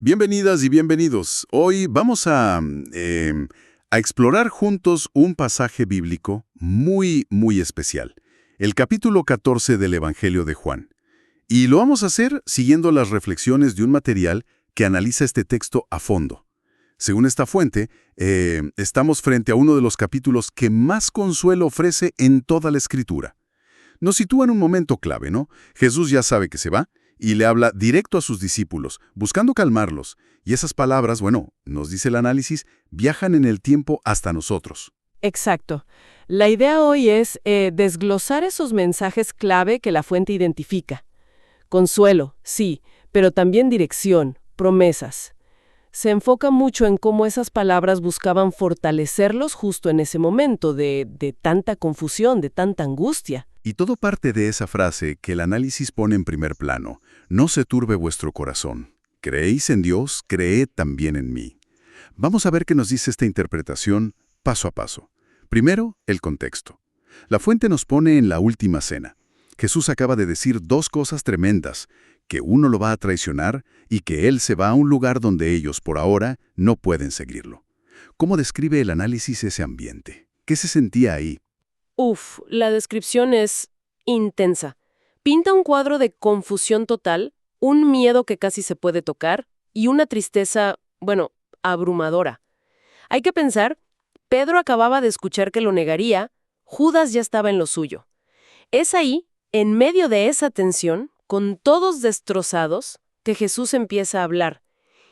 Bienvenidas y bienvenidos. Hoy vamos a explorar juntos un pasaje bíblico muy especial, el capítulo 14 del Evangelio de Juan. Y lo vamos a hacer siguiendo las reflexiones de un material que analiza este texto a fondo. Según esta fuente, estamos frente a uno de los capítulos que más consuelo ofrece en toda la Escritura. Nos sitúa en un momento clave, ¿no? Jesús ya sabe que se va y le habla directo a sus discípulos, buscando calmarlos. Y esas palabras, bueno, nos dice el análisis, viajan en el tiempo hasta nosotros. Exacto. La idea hoy es desglosar esos mensajes clave que la fuente identifica. Consuelo, sí, pero también dirección, promesas. Se enfoca mucho en cómo esas palabras buscaban fortalecerlos justo en ese momento de tanta confusión, de tanta angustia. Y todo parte de esa frase que el análisis pone en primer plano. No se turbe vuestro corazón. Creéis en Dios, creed también en mí. Vamos a ver qué nos dice esta interpretación paso a paso. Primero, el contexto. La fuente nos pone en la última cena. Jesús acaba de decir dos cosas tremendas, que uno lo va a traicionar y que él se va a un lugar donde ellos, por ahora, no pueden seguirlo. ¿Cómo describe el análisis ese ambiente? ¿Qué se sentía ahí? La descripción es intensa. Pinta un cuadro de confusión total, un miedo que casi se puede tocar y una tristeza, bueno, abrumadora. Hay que pensar, Pedro acababa de escuchar que lo negaría, Judas ya estaba en lo suyo. Es ahí, en medio de esa tensión, con todos destrozados, que Jesús empieza a hablar.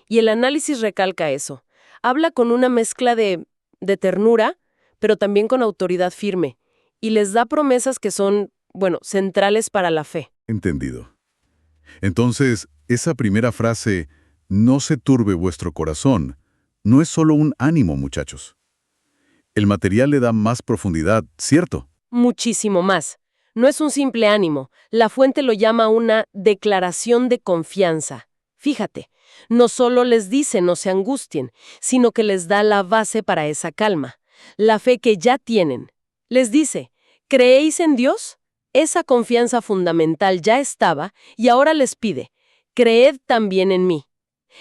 Y el análisis recalca eso. Habla con una mezcla de ternura, pero también con autoridad firme. Y les da promesas que son, bueno, centrales para la fe. Entendido. Entonces, esa primera frase, no se turbe vuestro corazón, no es solo un ánimo, muchachos. El material le da más profundidad, ¿cierto? Muchísimo más. No es un simple ánimo. La fuente lo llama una declaración de confianza. Fíjate, no solo les dice no se angustien, sino que les da la base para esa calma, la fe que ya tienen. Les dice, ¿creéis en Dios? Esa confianza fundamental ya estaba y ahora les pide, creed también en mí.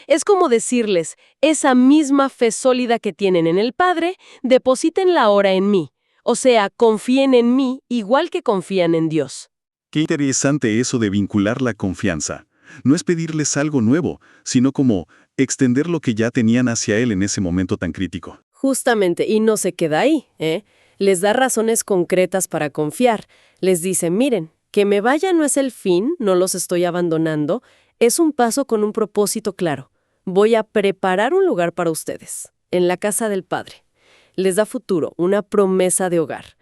Es como decirles, esa misma fe sólida que tienen en el Padre, deposítenla ahora en mí. O sea, confíen en mí igual que confían en Dios. Qué interesante eso de vincular la confianza. No es pedirles algo nuevo, sino como extender lo que ya tenían hacia Él en ese momento tan crítico. Justamente, y no se queda ahí, ¿eh? Les da razones concretas para confiar. Les dice, miren, que me vaya no es el fin, no los estoy abandonando, es un paso con un propósito claro. Voy a preparar un lugar para ustedes, en la casa del Padre. Les da futuro, una promesa de hogar.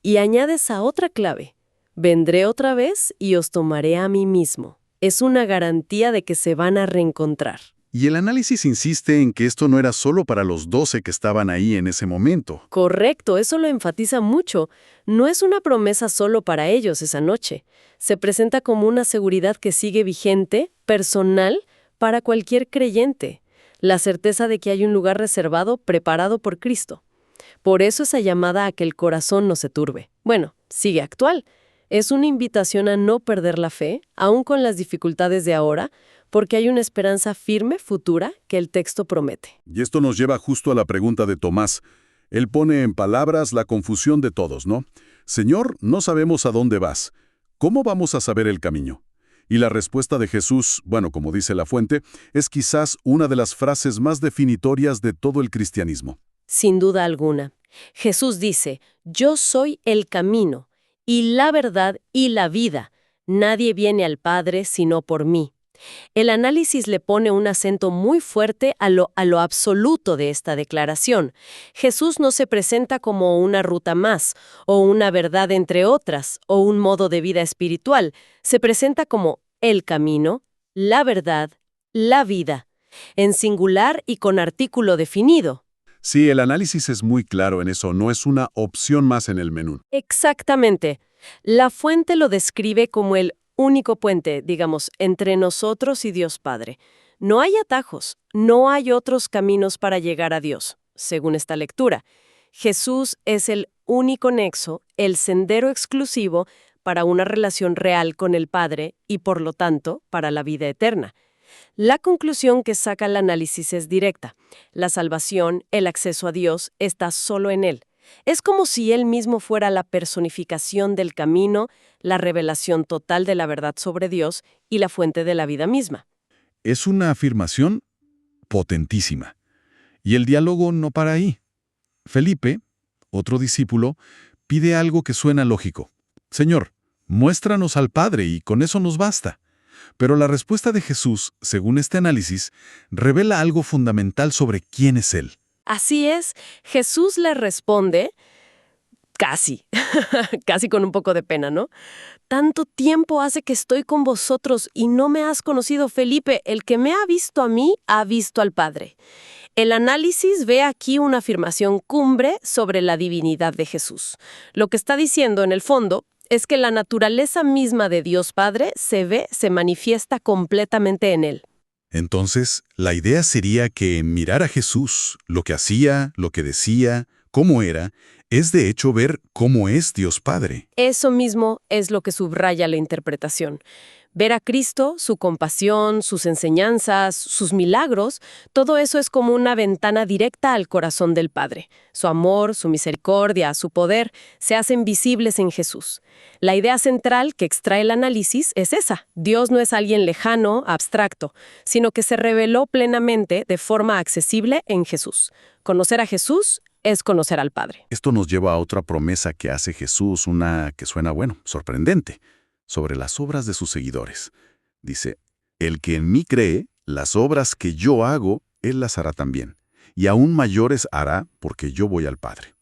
Y añade esa otra clave. Vendré otra vez y os tomaré a mí mismo. Es una garantía de que se van a reencontrar. Y el análisis insiste en que esto no era solo para los 12 que estaban ahí en ese momento. Correcto, eso lo enfatiza mucho. No es una promesa solo para ellos esa noche. Se presenta como una seguridad que sigue vigente, personal, para cualquier creyente. La certeza de que hay un lugar reservado, preparado por Cristo. Por eso esa llamada a que el corazón no se turbe. Bueno, sigue actual. Es una invitación a no perder la fe, aún con las dificultades de ahora, porque hay una esperanza firme, futura, que el texto promete. Y esto nos lleva justo a la pregunta de Tomás. Él pone en palabras la confusión de todos, ¿no? Señor, no sabemos a dónde vas. ¿Cómo vamos a saber el camino? Y la respuesta de Jesús, bueno, como dice la fuente, es quizás una de las frases más definitorias de todo el cristianismo. Sin duda alguna. Jesús dice, yo soy el camino, y la verdad y la vida. Nadie viene al Padre sino por mí. El análisis le pone un acento muy fuerte a lo absoluto de esta declaración. Jesús no se presenta como una ruta más, o una verdad entre otras, o un modo de vida espiritual. Se presenta como el camino, la verdad, la vida, en singular y con artículo definido. Sí, el análisis es muy claro en eso, no es una opción más en el menú. Exactamente. La fuente lo describe como el único puente, digamos, entre nosotros y Dios Padre. No hay atajos, no hay otros caminos para llegar a Dios, según esta lectura. Jesús es el único nexo, el sendero exclusivo para una relación real con el Padre y, por lo tanto, para la vida eterna. La conclusión que saca el análisis es directa. La salvación, el acceso a Dios, está solo en Él. Es como si Él mismo fuera la personificación del camino, la revelación total de la verdad sobre Dios y la fuente de la vida misma. Es una afirmación potentísima. Y el diálogo no para ahí. Felipe, otro discípulo, pide algo que suena lógico. Señor, muéstranos al Padre y con eso nos basta. Pero la respuesta de Jesús, según este análisis, revela algo fundamental sobre quién es Él. Así es, Jesús le responde, casi, casi con un poco de pena, ¿no? Tanto tiempo hace que estoy con vosotros y no me has conocido, Felipe. El que me ha visto a mí, ha visto al Padre. El análisis ve aquí una afirmación cumbre sobre la divinidad de Jesús. Lo que está diciendo, en el fondo, es que la naturaleza misma de Dios Padre se manifiesta completamente en Él. Entonces, la idea sería que mirar a Jesús, lo que hacía, lo que decía, cómo era, es de hecho ver cómo es Dios Padre. Eso mismo es lo que subraya la interpretación. Ver a Cristo, su compasión, sus enseñanzas, sus milagros, todo eso es como una ventana directa al corazón del Padre. Su amor, su misericordia, su poder, se hacen visibles en Jesús. La idea central que extrae el análisis es esa. Dios no es alguien lejano, abstracto, sino que se reveló plenamente de forma accesible en Jesús. Conocer a Jesús es conocer al Padre. Esto nos lleva a otra promesa que hace Jesús, una que suena, sorprendente, sobre las obras de sus seguidores. Dice, el que en mí cree, las obras que yo hago, él las hará también, y aún mayores hará porque yo voy al Padre.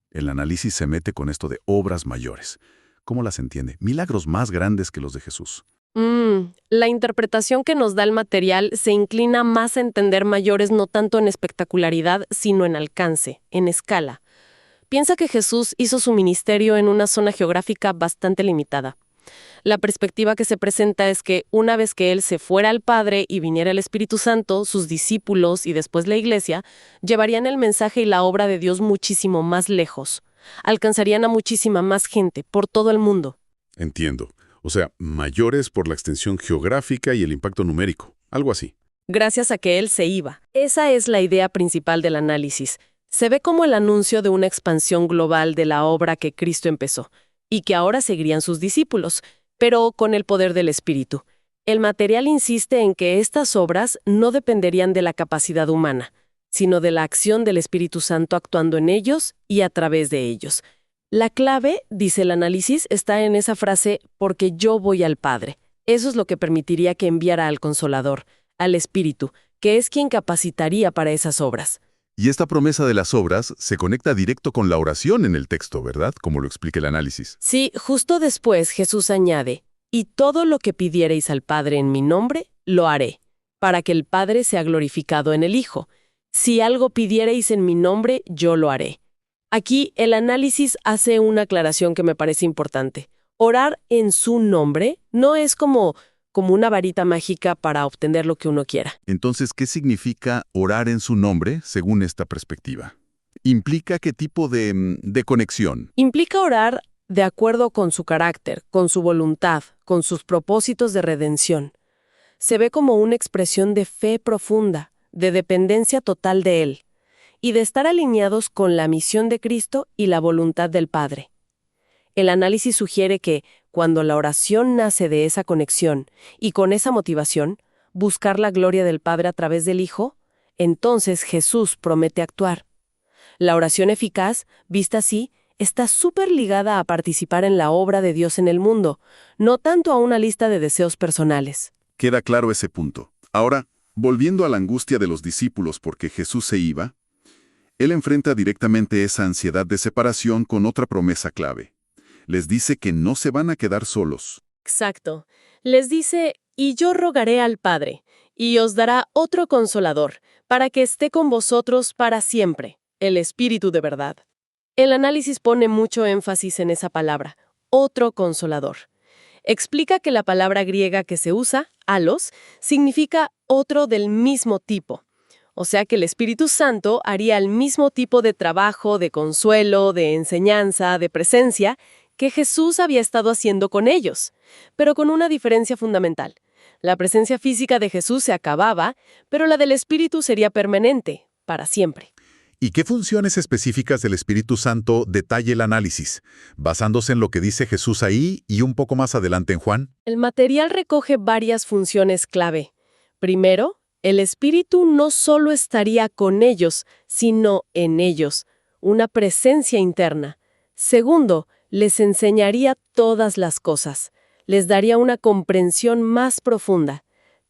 El análisis se mete con esto de obras mayores. ¿Cómo las entiende? Milagros más grandes que los de Jesús. La interpretación que nos da el material se inclina más a entender mayores no tanto en espectacularidad, sino en alcance, en escala. Piensa que Jesús hizo su ministerio en una zona geográfica bastante limitada. La perspectiva que se presenta es que una vez que Él se fuera al Padre y viniera el Espíritu Santo, sus discípulos y después la Iglesia, llevarían el mensaje y la obra de Dios muchísimo más lejos. Alcanzarían a muchísima más gente por todo el mundo. Entiendo. O sea, mayores por la extensión geográfica y el impacto numérico. Algo así. Gracias a que Él se iba. Esa es la idea principal del análisis. Se ve como el anuncio de una expansión global de la obra que Cristo empezó, y que ahora seguirían sus discípulos, pero con el poder del Espíritu. El material insiste en que estas obras no dependerían de la capacidad humana, sino de la acción del Espíritu Santo actuando en ellos y a través de ellos. La clave, dice el análisis, está en esa frase, porque yo voy al Padre. Eso es lo que permitiría que enviara al Consolador, al Espíritu, que es quien capacitaría para esas obras. Y esta promesa de las obras se conecta directo con la oración en el texto, ¿verdad? Como lo explica el análisis. Sí, justo después Jesús añade, y todo lo que pidiereis al Padre en mi nombre, lo haré, para que el Padre sea glorificado en el Hijo. Si algo pidiereis en mi nombre, yo lo haré. Aquí el análisis hace una aclaración que me parece importante. Orar en su nombre no es como una varita mágica para obtener lo que uno quiera. Entonces, ¿qué significa orar en su nombre según esta perspectiva? ¿Implica qué tipo de conexión? Implica orar de acuerdo con su carácter, con su voluntad, con sus propósitos de redención. Se ve como una expresión de fe profunda, de dependencia total de Él, y de estar alineados con la misión de Cristo y la voluntad del Padre. El análisis sugiere que, cuando la oración nace de esa conexión y con esa motivación, buscar la gloria del Padre a través del Hijo, entonces Jesús promete actuar. La oración eficaz, vista así, está súper ligada a participar en la obra de Dios en el mundo, no tanto a una lista de deseos personales. Queda claro ese punto. Ahora, volviendo a la angustia de los discípulos porque Jesús se iba, Él enfrenta directamente esa ansiedad de separación con otra promesa clave. Les dice que no se van a quedar solos. Exacto. Les dice, y yo rogaré al Padre, y os dará otro consolador, para que esté con vosotros para siempre, el Espíritu de verdad. El análisis pone mucho énfasis en esa palabra, otro consolador. Explica que la palabra griega que se usa, alos, significa otro del mismo tipo. O sea que el Espíritu Santo haría el mismo tipo de trabajo, de consuelo, de enseñanza, de presencia, que Jesús había estado haciendo con ellos, pero con una diferencia fundamental. La presencia física de Jesús se acababa, pero la del Espíritu sería permanente, para siempre. ¿Y qué funciones específicas del Espíritu Santo detalla el análisis, basándose en lo que dice Jesús ahí y un poco más adelante en Juan? El material recoge varias funciones clave. Primero, el Espíritu no solo estaría con ellos, sino en ellos, una presencia interna. Segundo, les enseñaría todas las cosas, les daría una comprensión más profunda.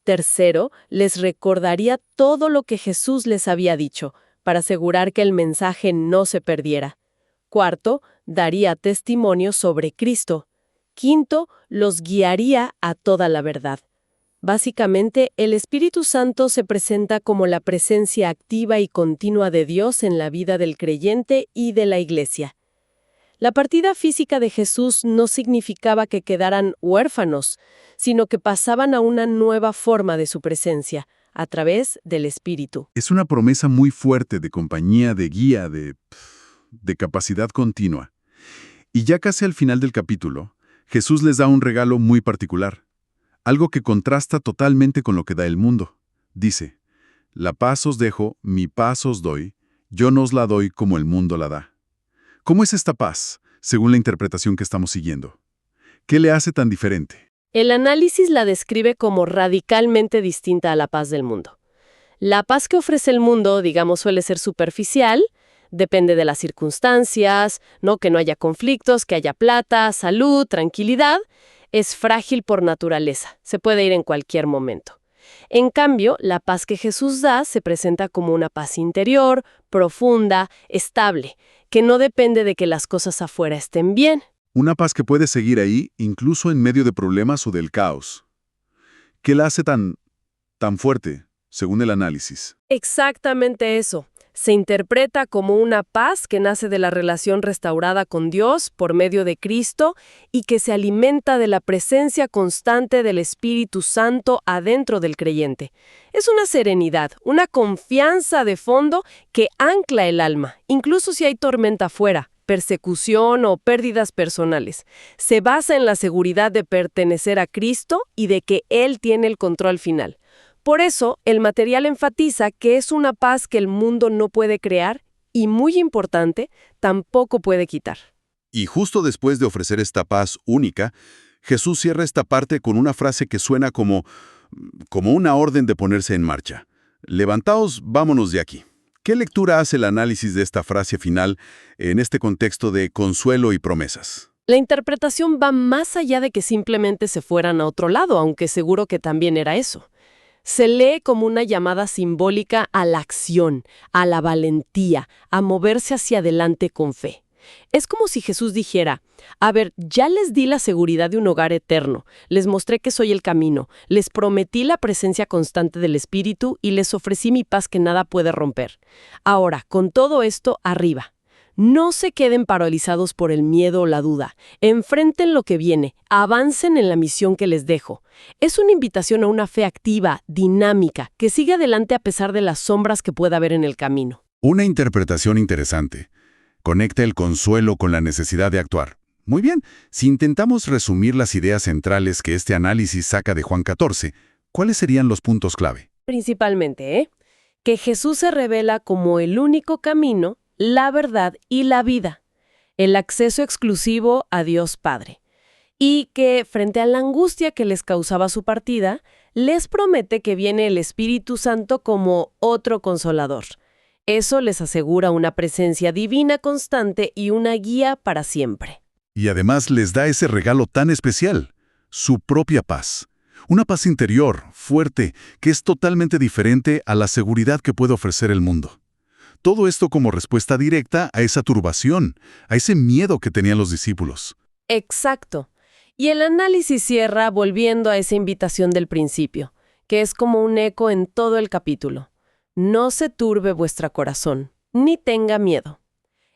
Tercero, les recordaría todo lo que Jesús les había dicho, para asegurar que el mensaje no se perdiera. Cuarto, daría testimonio sobre Cristo. Quinto, los guiaría a toda la verdad. Básicamente, el Espíritu Santo se presenta como la presencia activa y continua de Dios en la vida del creyente y de la Iglesia. La partida física de Jesús no significaba que quedaran huérfanos, sino que pasaban a una nueva forma de su presencia, a través del Espíritu. Es una promesa muy fuerte de compañía, de guía, de capacidad continua. Y ya casi al final del capítulo, Jesús les da un regalo muy particular, algo que contrasta totalmente con lo que da el mundo. Dice, «La paz os dejo, mi paz os doy, yo no os la doy como el mundo la da». ¿Cómo es esta paz, según la interpretación que estamos siguiendo? ¿Qué le hace tan diferente? El análisis la describe como radicalmente distinta a la paz del mundo. La paz que ofrece el mundo, digamos, suele ser superficial, depende de las circunstancias, ¿no? Que no haya conflictos, que haya plata, salud, tranquilidad. Es frágil por naturaleza, se puede ir en cualquier momento. En cambio, la paz que Jesús da se presenta como una paz interior, profunda, estable, que no depende de que las cosas afuera estén bien. Una paz que puede seguir ahí, incluso en medio de problemas o del caos. ¿Qué la hace tan fuerte, según el análisis? Exactamente eso. Se interpreta como una paz que nace de la relación restaurada con Dios por medio de Cristo y que se alimenta de la presencia constante del Espíritu Santo adentro del creyente. Es una serenidad, una confianza de fondo que ancla el alma, incluso si hay tormenta afuera, persecución o pérdidas personales. Se basa en la seguridad de pertenecer a Cristo y de que Él tiene el control final. Por eso, el material enfatiza que es una paz que el mundo no puede crear y, muy importante, tampoco puede quitar. Y justo después de ofrecer esta paz única, Jesús cierra esta parte con una frase que suena como una orden de ponerse en marcha. Levantaos, vámonos de aquí. ¿Qué lectura hace el análisis de esta frase final en este contexto de consuelo y promesas? La interpretación va más allá de que simplemente se fueran a otro lado, aunque seguro que también era eso. Se lee como una llamada simbólica a la acción, a la valentía, a moverse hacia adelante con fe. Es como si Jesús dijera, a ver, ya les di la seguridad de un hogar eterno, les mostré que soy el camino, les prometí la presencia constante del Espíritu y les ofrecí mi paz que nada puede romper. Ahora, con todo esto, arriba. No se queden paralizados por el miedo o la duda. Enfrenten lo que viene. Avancen en la misión que les dejo. Es una invitación a una fe activa, dinámica, que sigue adelante a pesar de las sombras que pueda haber en el camino. Una interpretación interesante. Conecta el consuelo con la necesidad de actuar. Muy bien, si intentamos resumir las ideas centrales que este análisis saca de Juan 14, ¿cuáles serían los puntos clave? Principalmente, que Jesús se revela como el único camino, la verdad y la vida, el acceso exclusivo a Dios Padre, y que, frente a la angustia que les causaba su partida, les promete que viene el Espíritu Santo como otro consolador. Eso les asegura una presencia divina constante y una guía para siempre. Y además les da ese regalo tan especial, su propia paz. Una paz interior, fuerte, que es totalmente diferente a la seguridad que puede ofrecer el mundo. Todo esto como respuesta directa a esa turbación, a ese miedo que tenían los discípulos. Exacto. Y el análisis cierra volviendo a esa invitación del principio, que es como un eco en todo el capítulo. No se turbe vuestro corazón, ni tenga miedo.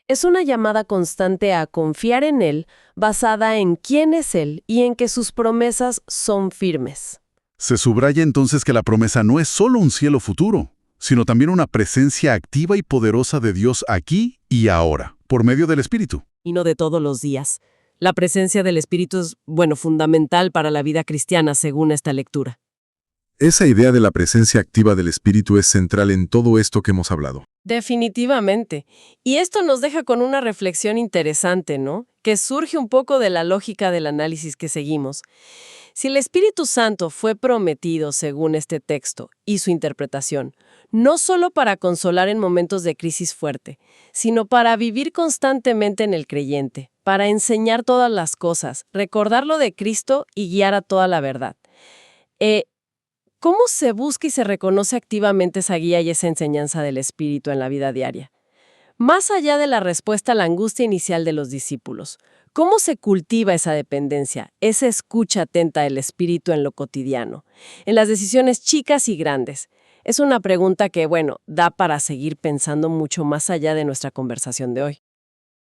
Es una llamada constante a confiar en Él, basada en quién es Él y en que sus promesas son firmes. Se subraya entonces que la promesa no es solo un cielo futuro, sino también una presencia activa y poderosa de Dios aquí y ahora, por medio del Espíritu. Y no de todos los días. La presencia del Espíritu es, fundamental para la vida cristiana, según esta lectura. Esa idea de la presencia activa del Espíritu es central en todo esto que hemos hablado. Definitivamente. Y esto nos deja con una reflexión interesante, ¿no? Que surge un poco de la lógica del análisis que seguimos. Si el Espíritu Santo fue prometido según este texto y su interpretación, no solo para consolar en momentos de crisis fuerte, sino para vivir constantemente en el creyente, para enseñar todas las cosas, recordar lo de Cristo y guiar a toda la verdad. ¿Cómo se busca y se reconoce activamente esa guía y esa enseñanza del Espíritu en la vida diaria? Más allá de la respuesta a la angustia inicial de los discípulos, ¿cómo se cultiva esa dependencia, esa escucha atenta del Espíritu en lo cotidiano, en las decisiones chicas y grandes? Es una pregunta que, da para seguir pensando mucho más allá de nuestra conversación de hoy.